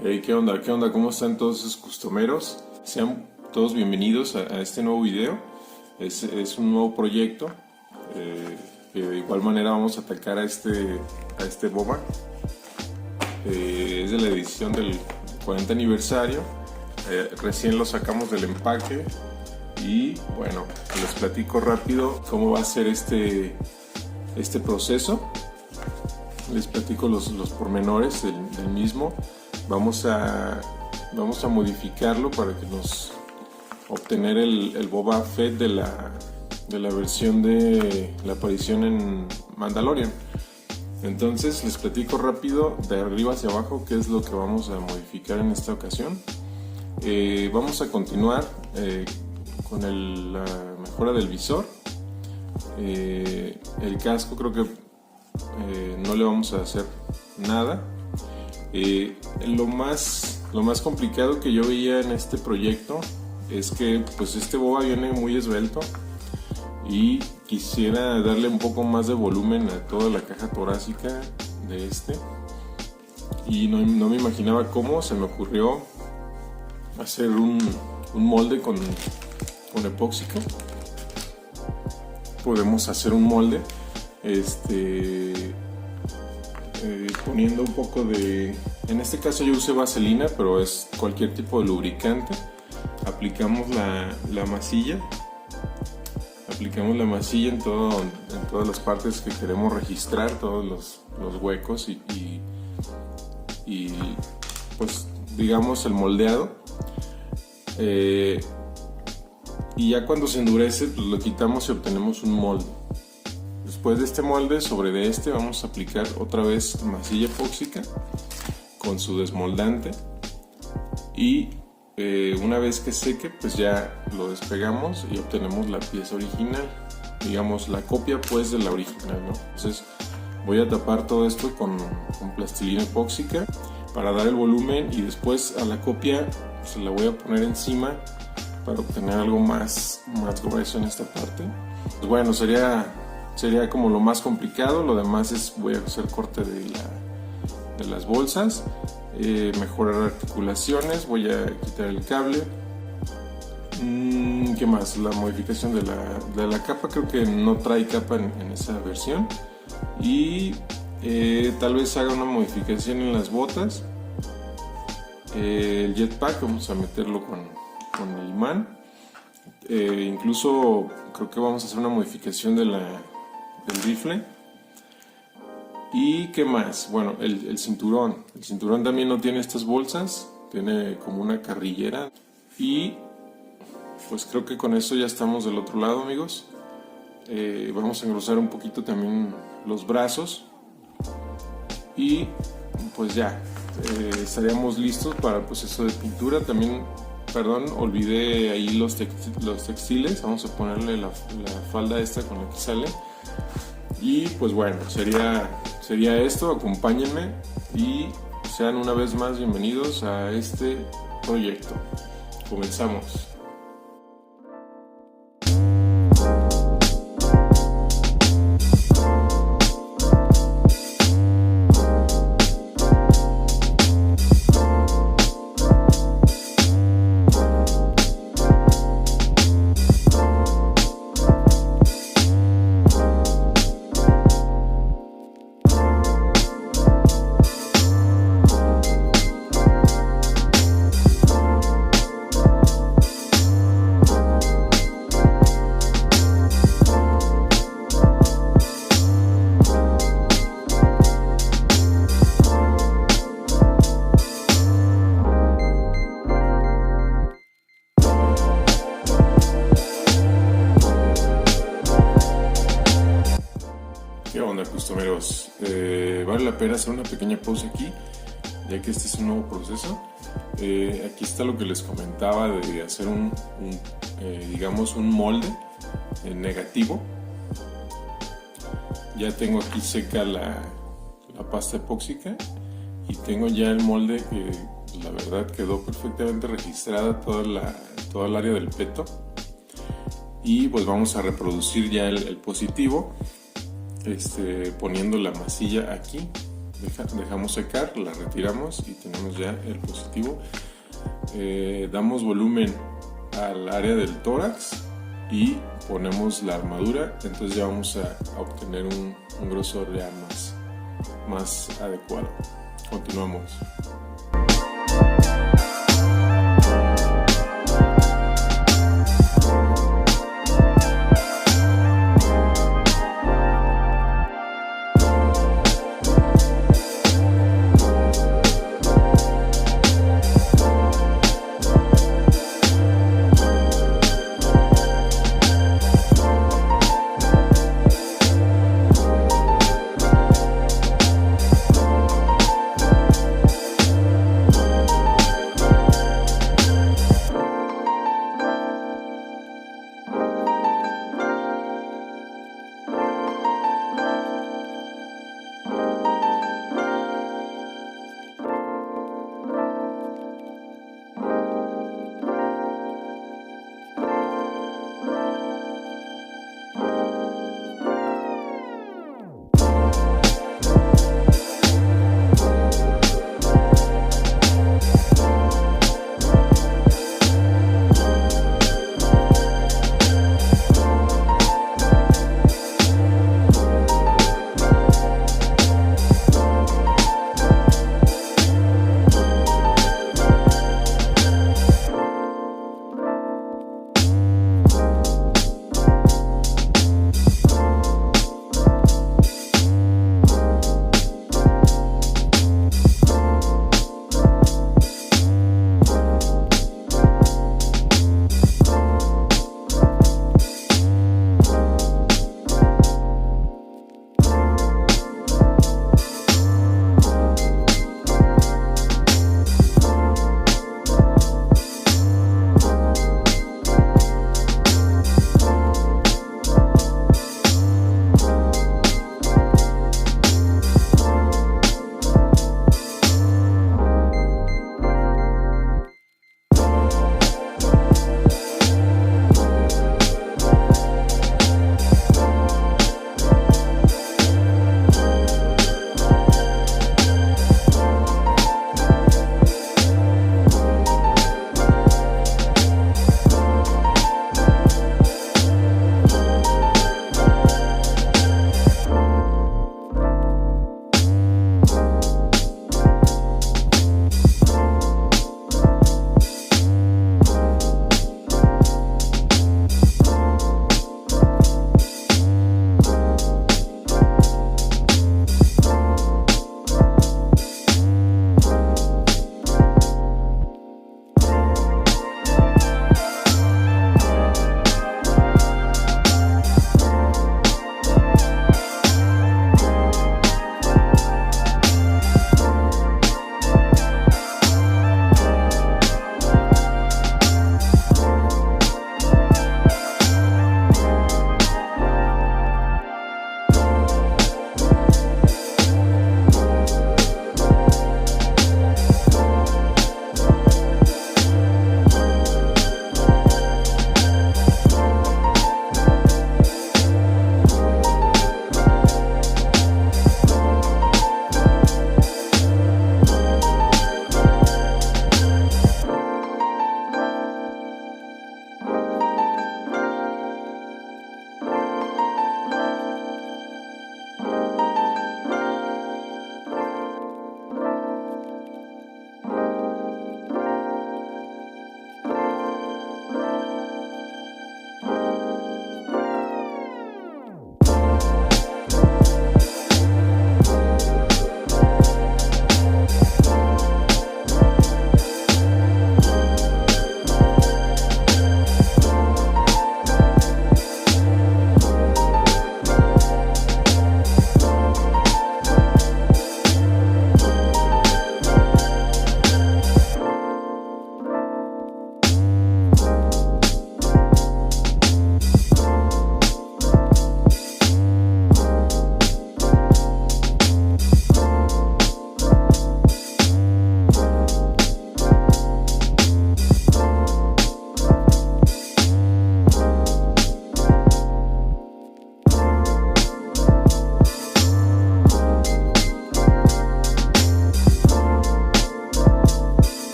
Hey, ¿qué onda? ¿Qué onda? ¿Cómo están todos esos customeros? Sean todos bienvenidos a este nuevo video. Es un nuevo proyecto que de igual manera vamos a atacar a este boba. Es de la edición del 40 aniversario. Recién lo sacamos del empaque y bueno, les platico rápido cómo va a ser este proceso. Les platico los pormenores del mismo. Vamos a modificarlo para que nos obtener el Boba Fett de la versión de la aparición en Mandalorian. Entonces les platico rápido de arriba hacia abajo qué es lo que vamos a modificar en esta ocasión. Vamos a continuar con la mejora del visor. El casco creo que no le vamos a hacer nada. Lo más complicado que yo veía en este proyecto es que pues este boba viene muy esbelto y quisiera darle un poco más de volumen a toda la caja torácica de este, y no me imaginaba cómo se me ocurrió hacer un molde con epóxico. Podemos hacer un molde poniendo un poco de, en este caso yo usé vaselina, pero es cualquier tipo de lubricante. Aplicamos la masilla en todas las partes que queremos registrar, todos los huecos y pues digamos el moldeado, y ya cuando se endurece pues lo quitamos y obtenemos un molde. Después de este molde, sobre este vamos a aplicar otra vez masilla epóxica con su desmoldante, y una vez que seque pues ya lo despegamos y obtenemos la pieza original, digamos la copia pues de la original, ¿no? Entonces voy a tapar todo esto con plastilina epóxica para dar el volumen, y después a la copia se la voy a poner encima para obtener algo más grueso en esta parte. Pues bueno, sería como lo más complicado. Lo demás voy a hacer corte de las bolsas, mejorar articulaciones, voy a quitar el cable. ¿Qué más? La modificación de la capa, creo que no trae capa en esa versión, y tal vez haga una modificación en las botas. El jetpack vamos a meterlo con el imán. Incluso creo que vamos a hacer una modificación del rifle. ¿Y qué más? Bueno, el cinturón también no tiene estas bolsas, tiene como una carrillera, y pues creo que con eso ya estamos del otro lado, amigos. Vamos a engrosar un poquito también los brazos y pues ya estaríamos listos para el proceso de pintura. También, perdón, olvidé ahí los textiles. Vamos a ponerle la falda esta con la que sale. Y pues bueno, sería esto. Acompáñenme y sean una vez más bienvenidos a este proyecto. Comenzamos. ¿Qué onda, customeros? Vale la pena hacer una pequeña pausa aquí, ya que este es un nuevo proceso. Aquí está lo que les comentaba de hacer digamos un molde negativo. Ya tengo aquí seca la pasta epóxica y tengo ya el molde que la verdad quedó perfectamente registrada toda el área del peto. Y pues vamos a reproducir ya el positivo, poniendo la masilla aquí dejamos secar, la retiramos y tenemos ya el positivo. Damos volumen al área del tórax y ponemos la armadura, entonces ya vamos a obtener un grosor ya más adecuado. Continuamos.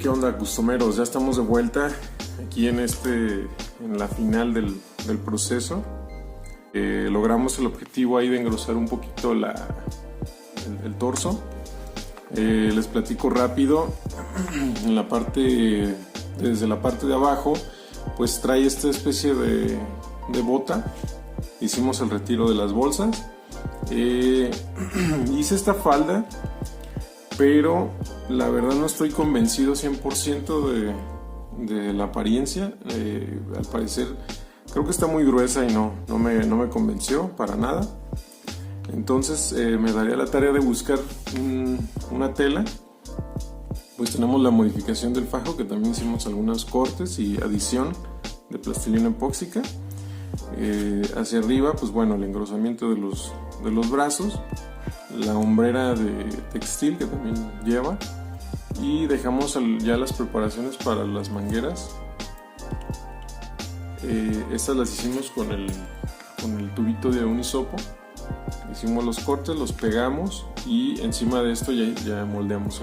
¿Qué onda, customeros? Ya estamos de vuelta aquí en la final del proceso. Logramos el objetivo ahí de engrosar un poquito el torso. Les platico rápido. En la parte, desde la parte de abajo, pues trae esta especie de bota. Hicimos el retiro de las bolsas. Hice esta falda, pero la verdad no estoy convencido 100% de la apariencia. Al parecer creo que está muy gruesa y no me convenció para nada. Entonces me daría la tarea de buscar una tela. Pues tenemos la modificación del fajo, que también hicimos algunos cortes y adición de plastilina epóxica. Hacia arriba, pues bueno, el engrosamiento de los brazos, la hombrera de textil que también lleva, y dejamos ya las preparaciones para las mangueras. Estas las hicimos con el tubito de un hisopo. Hicimos los cortes, los pegamos y encima de esto ya moldeamos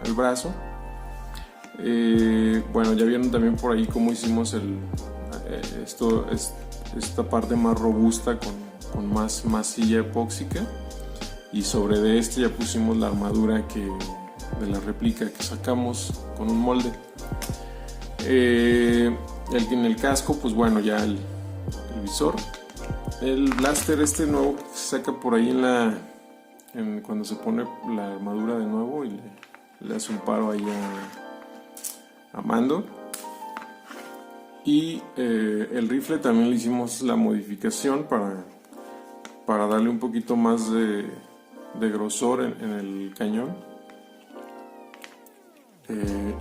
el brazo. Bueno, ya vieron también por ahí cómo hicimos esta parte más robusta con más masilla epóxica, y sobre de este ya pusimos la armadura de la réplica que sacamos con un molde. En el casco, pues bueno, ya el visor, el blaster nuevo que se saca por ahí cuando se pone la armadura de nuevo y le hace un paro ahí a Mando. Y el rifle también le hicimos la modificación para darle un poquito más de grosor en el cañón.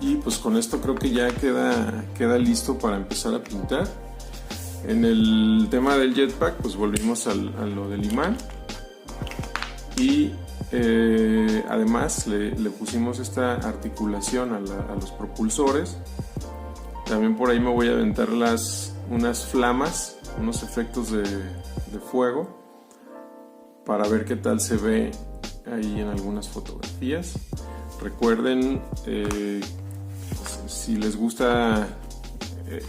Y pues con esto creo que ya queda listo para empezar a pintar. En el tema del jetpack, pues volvimos a lo del imán, y además le pusimos esta articulación a los propulsores. También por ahí me voy a aventar unas flamas, unos efectos de fuego, para ver qué tal se ve ahí en algunas fotografías. Recuerden, si les gusta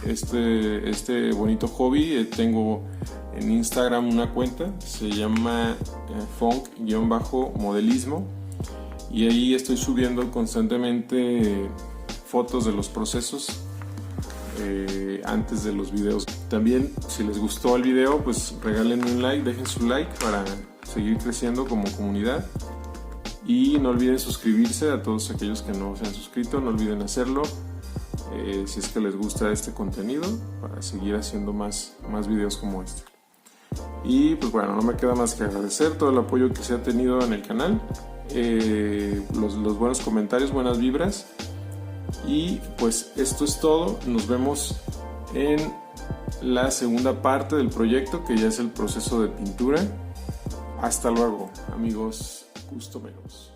este bonito hobby, tengo en Instagram una cuenta, se llama funk_modelismo, y ahí estoy subiendo constantemente fotos de los procesos antes de los videos. También, si les gustó el video, pues regálenme un like, dejen su like para seguir creciendo como comunidad. Y no olviden suscribirse a todos aquellos que no se han suscrito, no olviden hacerlo si es que les gusta este contenido, para seguir haciendo más videos como este. Y pues bueno, no me queda más que agradecer todo el apoyo que se ha tenido en el canal, los buenos comentarios, buenas vibras. Y pues esto es todo. Nos vemos en la segunda parte del proyecto, que ya es el proceso de pintura. Hasta luego, amigos customeros.